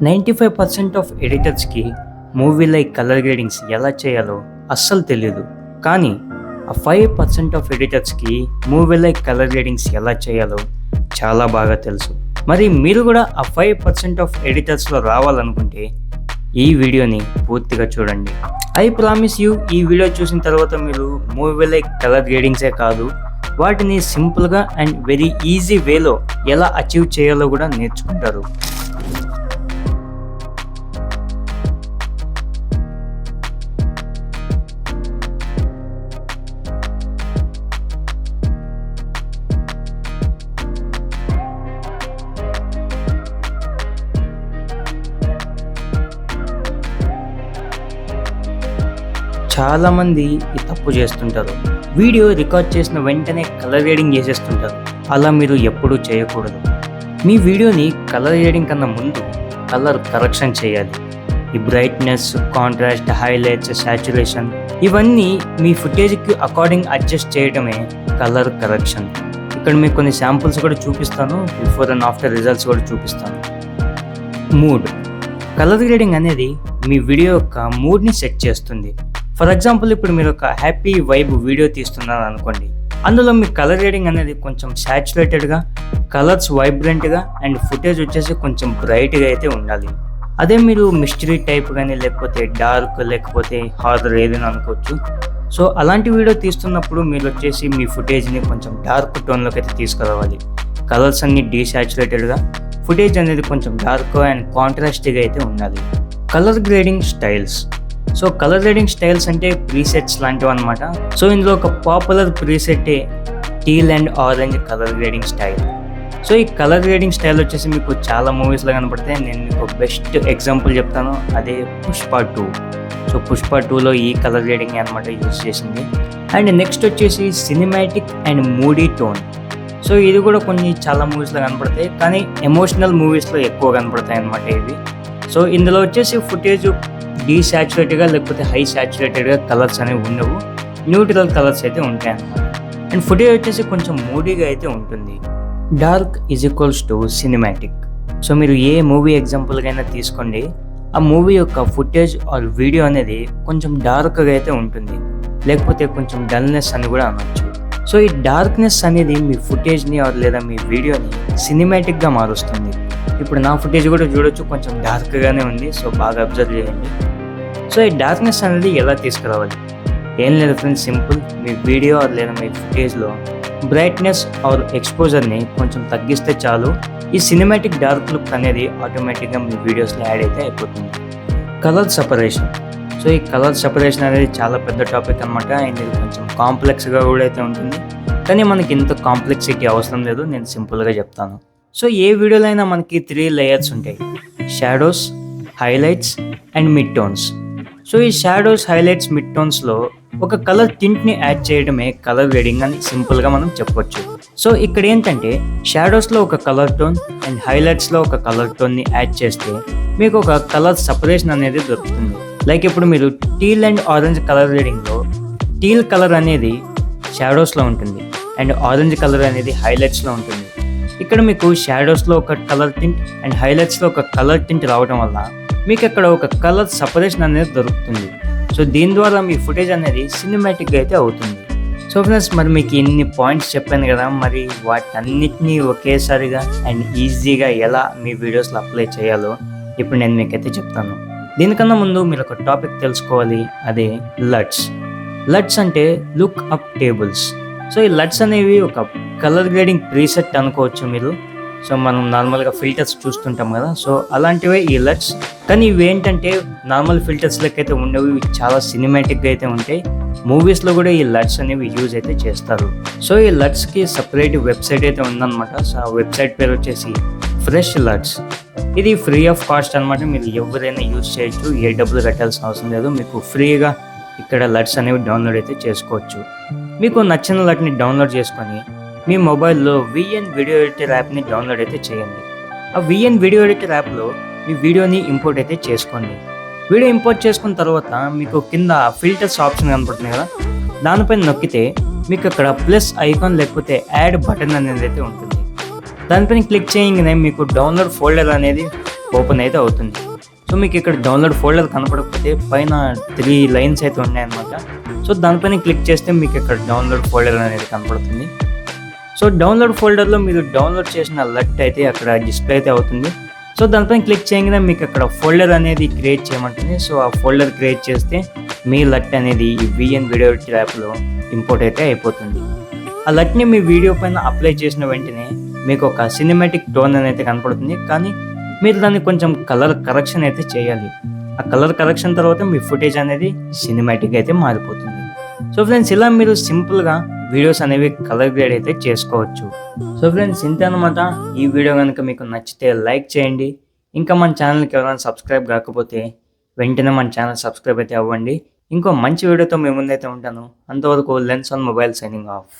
95% of ఎడిటర్స్కి movie like colour gradings ఎలా చేయాలో అస్సలు తెలియదు. కానీ ఆ 5% ఆఫ్ ఎడిటర్స్కి మూవీ లైక్ కలర్ గ్రేడింగ్స్ ఎలా చేయాలో చాలా బాగా తెలుసు. మరి మీరు కూడా ఆ 5% ఆఫ్ ఎడిటర్స్లో రావాలనుకుంటే ఈ వీడియోని పూర్తిగా చూడండి. ఐ ప్రామిస్ యూ, ఈ వీడియో చూసిన తర్వాత మీరు మూవీ లైక్ కలర్ గ్రేడింగ్సే కాదు, వాటిని సింపుల్గా అండ్ వెరీ ఈజీ వేలో ఎలా అచీవ్ చేయాలో కూడా నేర్చుకుంటారు. చాలామంది ఈ తప్పు చేస్తుంటారు. వీడియో రికార్డ్ చేసిన వెంటనే కలర్ గ్రేడింగ్ చేసేస్తుంటారు. అలా మీరు ఎప్పుడూ చేయకూడదు. మీ వీడియోని కలర్ గ్రేడింగ్ కన్నా ముందు కలర్ కరెక్షన్ చేయాలి. ఈ బ్రైట్నెస్, కాంట్రాస్ట్, హైలైట్స్, సాచురేషన్ ఇవన్నీ మీ ఫుటేజ్కి అకార్డింగ్ అడ్జస్ట్ చేయడమే కలర్ కరెక్షన్. ఇక్కడ మీకు కొన్ని శాంపుల్స్ కూడా చూపిస్తాను, బిఫోర్ అండ్ ఆఫ్టర్ రిజల్ట్స్ కూడా చూపిస్తాను. మూడ్. కలర్ గ్రేడింగ్ అనేది మీ వీడియో యొక్క మూడ్ని సెట్ చేస్తుంది. ఫర్ ఎగ్జాంపుల్, ఇప్పుడు మీరు ఒక హ్యాపీ వైబ్ వీడియో తీస్తున్నారు అనుకోండి. అందులో మీ కలర్ గ్రేడింగ్ అనేది కొంచెం సాచురేటెడ్గా, కలర్స్ వైబ్రెంట్గా అండ్ ఫుటేజ్ వచ్చేసి కొంచెం బ్రైట్గా అయితే ఉండాలి. అదే మీరు మిస్టరీ టైప్ కానీ లేకపోతే డార్క్ లేకపోతే హారర్ ఏదైనా అనుకోవచ్చు. సో అలాంటి వీడియో తీస్తున్నప్పుడు మీరు వచ్చేసి మీ ఫుటేజ్ని కొంచెం డార్క్ టోన్లోకి అయితే తీసుకురావాలి. కలర్స్ అన్ని డీసాచురేటెడ్గా, ఫుటేజ్ అనేది కొంచెం డార్క్ అండ్ కాంట్రాస్ట్గా అయితే ఉండాలి. Colour grading styles. So colour grading styles అంటే ప్రీసెట్స్ లాంటివి అనమాట. సో ఇందులో ఒక popular preset teal and orange colour grading style. So ఈ కలర్ గ్రేడింగ్ స్టైల్ వచ్చేసి మీకు చాలా మూవీస్లో కనపడతాయి. నేను మీకు బెస్ట్ ఎగ్జాంపుల్ చెప్తాను, అదే పుష్ప 2. సో పుష్ప 2లో ఈ కలర్ గ్రేడింగ్ అనమాట యూజ్ చేసింది. అండ్ నెక్స్ట్ వచ్చేసి cinematic and moody tone. So ఇది కూడా కొన్ని చాలా మూవీస్లో కనపడతాయి, కానీ ఎమోషనల్ మూవీస్లో ఎక్కువ కనపడతాయి అనమాట ఇవి. సో ఇందులో వచ్చేసి ఫుటేజ్ డీసాచురేటెడ్గా లేకపోతే హై సాచురేటెడ్గా కలర్స్ అనేవి ఉండవు, న్యూట్రల్ కలర్స్ అయితే ఉంటాయి అన్నమాట. అండ్ ఫుటేజ్ వచ్చేసి కొంచెం మూడీగా అయితే ఉంటుంది. Dark is equals to cinematic. So మీరు ఏ మూవీ ఎగ్జాంపుల్కైనా తీసుకోండి, ఆ మూవీ యొక్క ఫుటేజ్ ఆర్ వీడియో అనేది కొంచెం డార్క్గా అయితే ఉంటుంది, లేకపోతే కొంచెం డల్నెస్ అని కూడా అనొచ్చు. సో ఈ డార్క్నెస్ అనేది మీ ఫుటేజ్ని ఆర్ లేదా మీ వీడియోని సినిమాటిక్గా మారుస్తుంది. ఇప్పుడు నా ఫుటేజ్ కూడా చూడొచ్చు, కొంచెం డార్క్గానే ఉంది. సో బాగా అబ్జర్వ్ చేయండి. సో ఈ డార్క్నెస్ అనేది ఎలా తీసుకురావాలి? ఏం లేదు ఫ్రెండ్స్, సింపుల్. మీ వీడియో లేదా మీ ఫుటేజ్లో బ్రైట్నెస్ ఆర్ ఎక్స్పోజర్ని కొంచెం తగ్గిస్తే చాలు. ఈ సినిమాటిక్ డార్క్ లుక్ అనేది ఆటోమేటిక్గా మీ వీడియోస్లో యాడ్ అయితే అయిపోతుంది. Colour separation. సో ఈ కలర్ సపరేషన్ అనేది చాలా పెద్ద టాపిక్ అనమాట. అండ్ ఇది కొంచెం కాంప్లెక్స్గా కూడా అయితే ఉంటుంది, కానీ మనకి ఇంత కాంప్లెక్సిటీ అవసరం లేదు, నేను సింపుల్గా చెప్తాను. సో ఏ వీడియోలో అయినా మనకి 3 లేయర్స్ ఉంటాయి: shadows, highlights and mid tones. So ఈ షాడోస్, హైలైట్స్, మిడ్ టోన్స్లో ఒక కలర్ టింట్ని యాడ్ చేయడమే కలర్ గ్రేడింగ్ అని సింపుల్గా మనం చెప్పొచ్చు. సో ఇక్కడ ఏంటంటే షాడోస్లో ఒక కలర్ టోన్ అండ్ హైలైట్స్లో ఒక కలర్ టోన్ని యాడ్ చేస్తే మీకు ఒక కలర్ సపరేషన్ అనేది దొరుకుతుంది. లైక్ ఇప్పుడు మీరు టీల్ అండ్ ఆరెంజ్ కలర్ గ్రేడింగ్లో టీల్ కలర్ అనేది షాడోస్లో ఉంటుంది అండ్ ఆరెంజ్ కలర్ అనేది హైలైట్స్లో ఉంటుంది. ఇక్కడ మీకు షాడోస్లో ఒక కలర్ టింట్ అండ్ హైలైట్స్లో ఒక కలర్ టింట్ రావడం వల్ల మీకు అక్కడ ఒక కలర్ సపరేషన్ అనేది దొరుకుతుంది. సో దీని ద్వారా మీ ఫుటేజ్ అనేది సినిమాటిక్గా అయితే అవుతుంది. సో ఫ్రెండ్స్, మరి మీకు ఇన్ని పాయింట్స్ చెప్పాను కదా, మరి వాటన్నిటినీ ఒకేసారిగా అండ్ ఈజీగా ఎలా మీ వీడియోస్లో అప్లై చేయాలో ఇప్పుడు నేను మీకైతే చెప్తాను. దీనికన్నా ముందు మీరు ఒక టాపిక్ తెలుసుకోవాలి, అదే లట్స్. లట్స్ అంటే లుక్ అప్ టేబుల్స్. సో ఈ లట్స్ అనేవి ఒక కలర్ గ్రేడింగ్ ప్రీసెట్ అనుకోవచ్చు మీరు. సో మనం నార్మల్గా ఫిల్టర్స్ చూస్తుంటాం కదా, సో అలాంటివే ఈ లట్స్. కానీ ఇవి ఏంటంటే నార్మల్ ఫిల్టర్స్ లెక్కైతే ఉండవు, ఇవి చాలా సినిమాటిక్గా అయితే ఉంటాయి. మూవీస్లో కూడా ఈ లట్స్ అనేవి యూజ్ అయితే చేస్తారు. సో ఈ లట్స్కి సపరేట్ వెబ్సైట్ అయితే ఉందన్నమాట. సో ఆ వెబ్సైట్ పేరు వచ్చేసి ఫ్రెష్ లట్స్. ఇది ఫ్రీ ఆఫ్ కాస్ట్ అనమాట, మీరు ఎవరైనా యూజ్ చేయొచ్చు, ఏ డబ్బులు కట్టాల్సిన అవసరం లేదు. మీకు ఫ్రీగా ఇక్కడ లట్స్ అనేవి డౌన్లోడ్ అయితే చేసుకోవచ్చు. మీకు నచ్చిన లట్ని డౌన్లోడ్ చేసుకొని మీ మొబైల్లో VN వీడియో ఎడిటర్ యాప్ని డౌన్లోడ్ అయితే చేయండి. ఆ VN వీడియో ఎడిటర్ యాప్లో మీ వీడియోని ఇంపోర్ట్ అయితే చేసుకోండి. వీడియో ఇంపోర్ట్ చేసుకున్న తర్వాత మీకు కింద ఫిల్టర్స్ ఆప్షన్ కనపడుతుంది కదా, దానిపైన నొక్కితే మీకు అక్కడ ప్లస్ ఐకాన్ లేకపోతే యాడ్ బటన్ అనేది అయితే ఉంటుంది. దానిపైన క్లిక్ చేయగానే మీకు డౌన్లోడ్ ఫోల్డర్ అనేది ఓపెన్ అయితే అవుతుంది. సో మీకు ఇక్కడ డౌన్లోడ్ ఫోల్డర్ కనపడకపోతే పైన 3 లైన్స్ అయితే ఉన్నాయన్నమాట. సో దానిపైన క్లిక్ చేస్తే మీకు ఇక్కడ డౌన్లోడ్ ఫోల్డర్ అనేది కనపడుతుంది. సో డౌన్లోడ్ ఫోల్డర్లో మీరు డౌన్లోడ్ చేసిన లట్ అయితే అక్కడ డిస్ప్లే అయితే అవుతుంది. సో దానిపైన క్లిక్ చేయగానే మీకు అక్కడ ఫోల్డర్ అనేది క్రియేట్ చేయమంటుంది. సో ఆ ఫోల్డర్ క్రియేట్ చేస్తే మీ లట్ అనేది ఈ విఎన్ వీడియో ఎడిటర్ యాప్లో ఇంపోర్ట్ అయితే అయిపోతుంది. ఆ లట్ని మీ వీడియో పైన అప్లై చేసిన వెంటనే మీకు ఒక సినిమాటిక్ టోన్ అనేది కనపడుతుంది. కానీ మీరు దాన్ని కొంచెం కలర్ కరెక్షన్ అయితే చేయాలి. ఆ కలర్ కరెక్షన్ తర్వాత మీ ఫుటేజ్ అనేది సినిమాటిక్ అయితే మారిపోతుంది. సో ఫ్రెండ్స్, ఇలా మీరు సింపుల్గా వీడియోస్ అనేవి కలర్ గ్రేడ్ అయితే చేసుకోవచ్చు. సో ఫ్రెండ్స్, ఇంతే అనమాట. ఈ వీడియో కనుక మీకు నచ్చితే లైక్ చేయండి. ఇంకా మన ఛానల్కి ఎవరైనా సబ్స్క్రైబ్ కాకపోతే వెంటనే మన ఛానల్ సబ్స్క్రైబ్ అయితే అవ్వండి. ఇంకో మంచి వీడియోతో మీ ముందైతే ఉంటాను. అంతవరకు lens on mobile signing off.